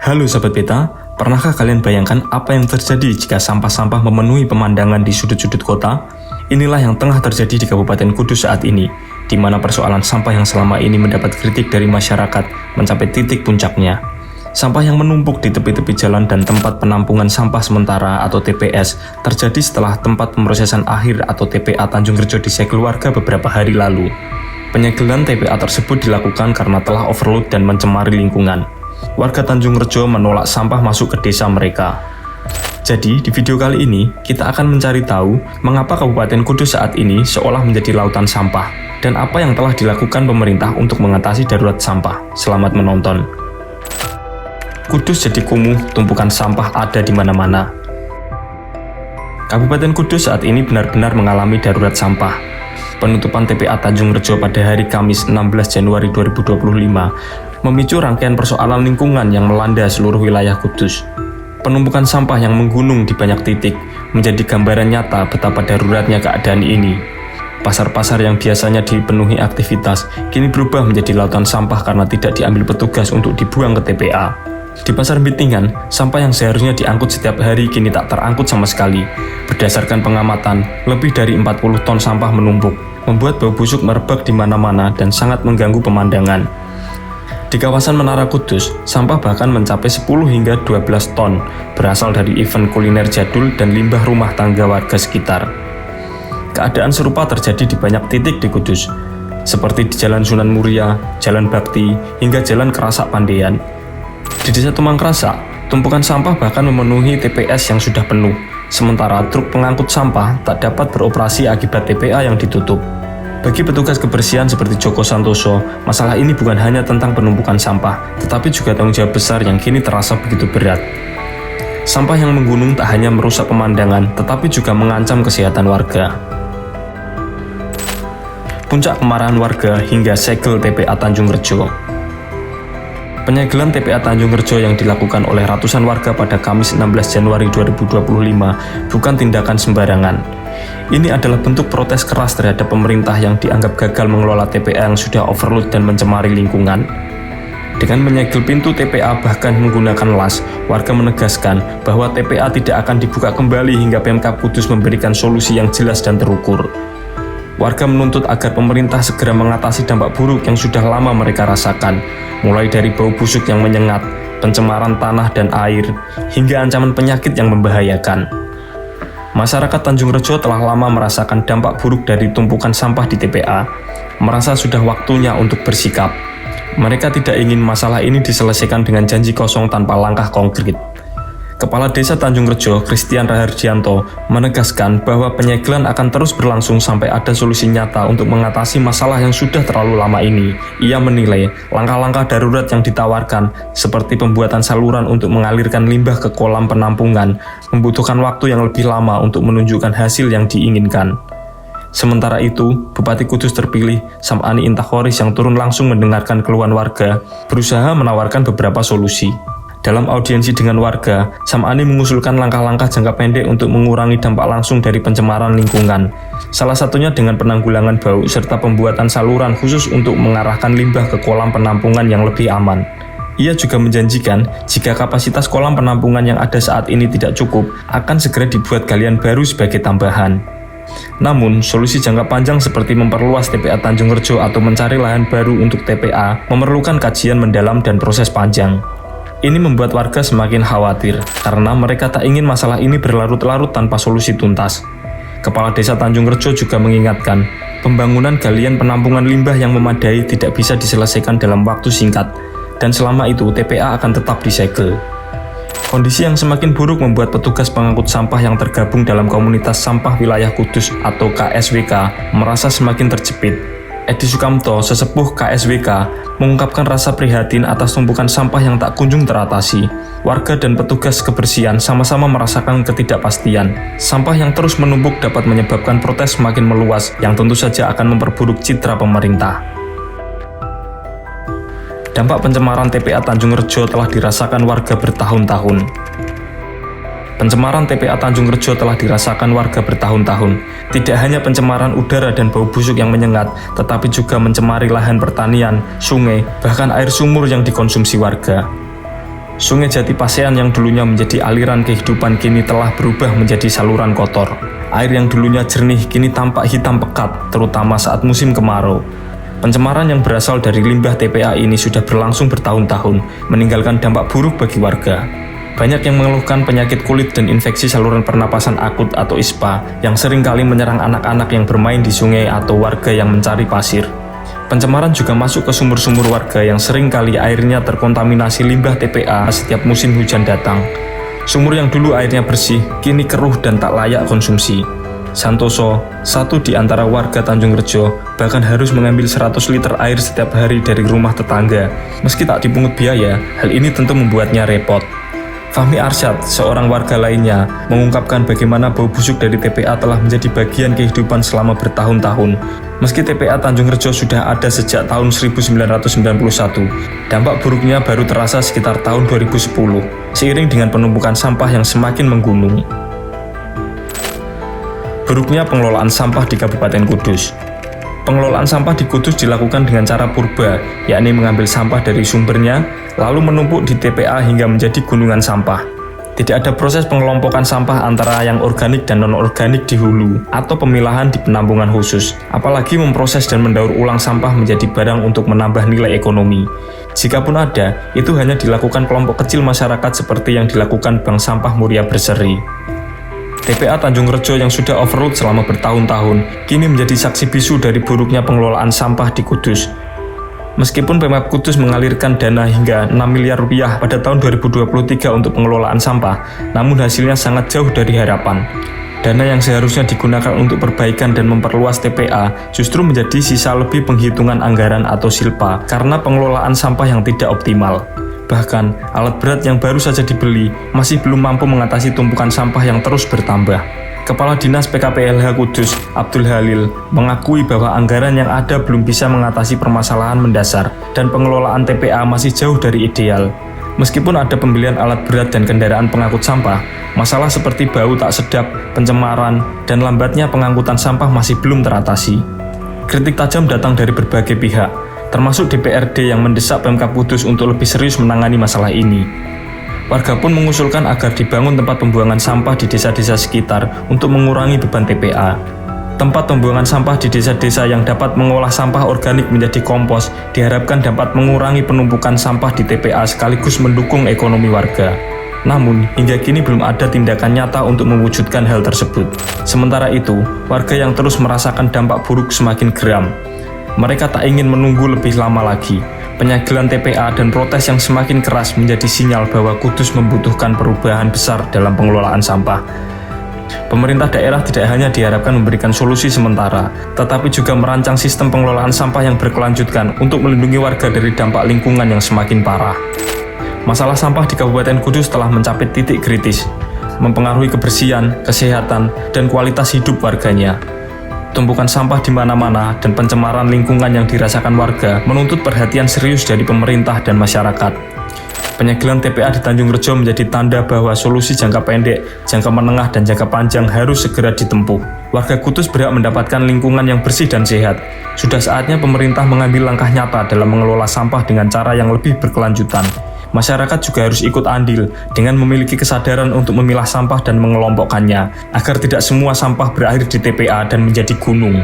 Halo Sobat Beta, pernahkah kalian bayangkan apa yang terjadi jika sampah-sampah memenuhi pemandangan di sudut-sudut kota? Inilah yang tengah terjadi di Kabupaten Kudus saat ini, di mana persoalan sampah yang selama ini mendapat kritik dari masyarakat mencapai titik puncaknya. Sampah yang menumpuk di tepi-tepi jalan dan tempat penampungan sampah sementara atau TPS terjadi setelah tempat pemrosesan akhir atau TPA Tanjung Rejo disegel warga beberapa hari lalu. Penyegelan TPA tersebut dilakukan karena telah overload dan mencemari lingkungan. Warga Tanjung Rejo menolak sampah masuk ke desa mereka. Jadi, di video kali ini, kita akan mencari tahu mengapa Kabupaten Kudus saat ini seolah menjadi lautan sampah, dan apa yang telah dilakukan pemerintah untuk mengatasi darurat sampah. Selamat menonton. Kudus jadi kumuh, tumpukan sampah ada di mana-mana. Kabupaten Kudus saat ini benar-benar mengalami darurat sampah. Penutupan TPA Tanjung Rejo pada hari Kamis 16 Januari 2025 memicu rangkaian persoalan lingkungan yang melanda seluruh wilayah Kudus. Penumpukan sampah yang menggunung di banyak titik menjadi gambaran nyata betapa daruratnya keadaan ini. Pasar-pasar yang biasanya dipenuhi aktivitas kini berubah menjadi lautan sampah karena tidak diambil petugas untuk dibuang ke TPA. Di Pasar Bitingan, sampah yang seharusnya diangkut setiap hari kini tak terangkut sama sekali. Berdasarkan pengamatan, lebih dari 40 ton sampah menumpuk, membuat bau busuk merebak di mana-mana dan sangat mengganggu pemandangan. Di kawasan Menara Kudus, sampah bahkan mencapai 10 hingga 12 ton, berasal dari event kuliner jadul dan limbah rumah tangga warga sekitar. Keadaan serupa terjadi di banyak titik di Kudus, seperti di Jalan Sunan Muria, Jalan Bakti, hingga Jalan Kerasak Pandean. Di Desa Tumang Krasak, tumpukan sampah bahkan memenuhi TPS yang sudah penuh, sementara truk pengangkut sampah tak dapat beroperasi akibat TPA yang ditutup. Bagi petugas kebersihan seperti Joko Santoso, masalah ini bukan hanya tentang penumpukan sampah, tetapi juga tanggung jawab besar yang kini terasa begitu berat. Sampah yang menggunung tak hanya merusak pemandangan, tetapi juga mengancam kesehatan warga. Puncak kemarahan warga hingga segel TPA Tanjung Rejo. Penyegelan TPA Tanjung Rejo yang dilakukan oleh ratusan warga pada Kamis 16 Januari 2025 bukan tindakan sembarangan. Ini adalah bentuk protes keras terhadap pemerintah yang dianggap gagal mengelola TPA yang sudah overload dan mencemari lingkungan. Dengan menyegel pintu TPA bahkan menggunakan las, warga menegaskan bahwa TPA tidak akan dibuka kembali hingga Pemkab Kudus memberikan solusi yang jelas dan terukur. Warga menuntut agar pemerintah segera mengatasi dampak buruk yang sudah lama mereka rasakan, mulai dari bau busuk yang menyengat, pencemaran tanah dan air, hingga ancaman penyakit yang membahayakan. Masyarakat Tanjung Rejo telah lama merasakan dampak buruk dari tumpukan sampah di TPA, merasa sudah waktunya untuk bersikap. Mereka tidak ingin masalah ini diselesaikan dengan janji kosong tanpa langkah konkret. Kepala Desa Tanjung Rejo, Christian Rahardianto, menegaskan bahwa penyegelan akan terus berlangsung sampai ada solusi nyata untuk mengatasi masalah yang sudah terlalu lama ini. Ia menilai langkah-langkah darurat yang ditawarkan, seperti pembuatan saluran untuk mengalirkan limbah ke kolam penampungan, membutuhkan waktu yang lebih lama untuk menunjukkan hasil yang diinginkan. Sementara itu, Bupati Kudus terpilih, Sam'ani Intahoris yang turun langsung mendengarkan keluhan warga, berusaha menawarkan beberapa solusi. Dalam audiensi dengan warga, Sam'ani mengusulkan langkah-langkah jangka pendek untuk mengurangi dampak langsung dari pencemaran lingkungan. Salah satunya dengan penanggulangan bau serta pembuatan saluran khusus untuk mengarahkan limbah ke kolam penampungan yang lebih aman. Ia juga menjanjikan jika kapasitas kolam penampungan yang ada saat ini tidak cukup, akan segera dibuat galian baru sebagai tambahan. Namun, solusi jangka panjang seperti memperluas TPA Tanjung Rejo atau mencari lahan baru untuk TPA memerlukan kajian mendalam dan proses panjang. Ini membuat warga semakin khawatir karena mereka tak ingin masalah ini berlarut-larut tanpa solusi tuntas. Kepala Desa Tanjung Rejo juga mengingatkan, pembangunan galian penampungan limbah yang memadai tidak bisa diselesaikan dalam waktu singkat, dan selama itu TPA akan tetap disegel. Kondisi yang semakin buruk membuat petugas pengangkut sampah yang tergabung dalam komunitas sampah wilayah Kudus atau KSWK merasa semakin terjepit. Edi Sukamto, sesepuh KSWK, mengungkapkan rasa prihatin atas tumpukan sampah yang tak kunjung teratasi. Warga dan petugas kebersihan sama-sama merasakan ketidakpastian. Sampah yang terus menumpuk dapat menyebabkan protes semakin meluas, yang tentu saja akan memperburuk citra pemerintah. Dampak pencemaran TPA Tanjung Rejo telah dirasakan warga bertahun-tahun. Pencemaran TPA Tanjung Rejo telah dirasakan warga bertahun-tahun. Tidak hanya pencemaran udara dan bau busuk yang menyengat, tetapi juga mencemari lahan pertanian, sungai, bahkan air sumur yang dikonsumsi warga. Sungai Jatipasean yang dulunya menjadi aliran kehidupan kini telah berubah menjadi saluran kotor. Air yang dulunya jernih kini tampak hitam pekat, terutama saat musim kemarau. Pencemaran yang berasal dari limbah TPA ini sudah berlangsung bertahun-tahun, meninggalkan dampak buruk bagi warga. Banyak yang mengeluhkan penyakit kulit dan infeksi saluran pernapasan akut atau ISPA yang seringkali menyerang anak-anak yang bermain di sungai atau warga yang mencari pasir. Pencemaran juga masuk ke sumur-sumur warga yang seringkali airnya terkontaminasi limbah TPA setiap musim hujan datang. Sumur yang dulu airnya bersih, kini keruh dan tak layak konsumsi. Santoso, satu di antara warga Tanjung Rejo, bahkan harus mengambil 100 liter air setiap hari dari rumah tetangga. Meski tak dipungut biaya, hal ini tentu membuatnya repot. Fahmi Arsyad, seorang warga lainnya, mengungkapkan bagaimana bau busuk dari TPA telah menjadi bagian kehidupan selama bertahun-tahun. Meski TPA Tanjung Rejo sudah ada sejak tahun 1991, dampak buruknya baru terasa sekitar tahun 2010, seiring dengan penumpukan sampah yang semakin menggunung. Buruknya pengelolaan sampah di Kabupaten Kudus. Pengelolaan sampah di Kudus dilakukan dengan cara purba, yakni mengambil sampah dari sumbernya, lalu menumpuk di TPA hingga menjadi gunungan sampah. Tidak ada proses pengelompokan sampah antara yang organik dan non-organik di hulu, atau pemilahan di penampungan khusus, apalagi memproses dan mendaur ulang sampah menjadi barang untuk menambah nilai ekonomi. Jikapun ada, itu hanya dilakukan kelompok kecil masyarakat seperti yang dilakukan Bank Sampah Muria Berseri. TPA Tanjung Rejo yang sudah overload selama bertahun-tahun, kini menjadi saksi bisu dari buruknya pengelolaan sampah di Kudus. Meskipun Pemkab Kudus mengalirkan dana hingga 6 miliar rupiah pada tahun 2023 untuk pengelolaan sampah, namun hasilnya sangat jauh dari harapan. Dana yang seharusnya digunakan untuk perbaikan dan memperluas TPA justru menjadi sisa lebih penghitungan anggaran atau silpa karena pengelolaan sampah yang tidak optimal. Bahkan, alat berat yang baru saja dibeli masih belum mampu mengatasi tumpukan sampah yang terus bertambah. Kepala Dinas PKPLH Kudus, Abdul Halil, mengakui bahwa anggaran yang ada belum bisa mengatasi permasalahan mendasar dan pengelolaan TPA masih jauh dari ideal. Meskipun ada pembelian alat berat dan kendaraan pengangkut sampah, masalah seperti bau tak sedap, pencemaran, dan lambatnya pengangkutan sampah masih belum teratasi. Kritik tajam datang dari berbagai pihak, termasuk DPRD yang mendesak Pemkab Kudus untuk lebih serius menangani masalah ini. Warga pun mengusulkan agar dibangun tempat pembuangan sampah di desa-desa sekitar untuk mengurangi beban TPA. Tempat pembuangan sampah di desa-desa yang dapat mengolah sampah organik menjadi kompos diharapkan dapat mengurangi penumpukan sampah di TPA sekaligus mendukung ekonomi warga. Namun, hingga kini belum ada tindakan nyata untuk mewujudkan hal tersebut. Sementara itu, warga yang terus merasakan dampak buruk semakin geram. Mereka tak ingin menunggu lebih lama lagi. Penyegelan TPA dan protes yang semakin keras menjadi sinyal bahwa Kudus membutuhkan perubahan besar dalam pengelolaan sampah. Pemerintah daerah tidak hanya diharapkan memberikan solusi sementara, tetapi juga merancang sistem pengelolaan sampah yang berkelanjutan untuk melindungi warga dari dampak lingkungan yang semakin parah. Masalah sampah di Kabupaten Kudus telah mencapai titik kritis, mempengaruhi kebersihan, kesehatan, dan kualitas hidup warganya. Tumpukan sampah di mana-mana dan pencemaran lingkungan yang dirasakan warga menuntut perhatian serius dari pemerintah dan masyarakat. Penyegelan TPA di Tanjung Rejo menjadi tanda bahwa solusi jangka pendek, jangka menengah, dan jangka panjang harus segera ditempuh. Warga Kudus berhak mendapatkan lingkungan yang bersih dan sehat. Sudah saatnya pemerintah mengambil langkah nyata dalam mengelola sampah dengan cara yang lebih berkelanjutan. Masyarakat juga harus ikut andil dengan memiliki kesadaran untuk memilah sampah dan mengelompokkannya, agar tidak semua sampah berakhir di TPA dan menjadi gunung.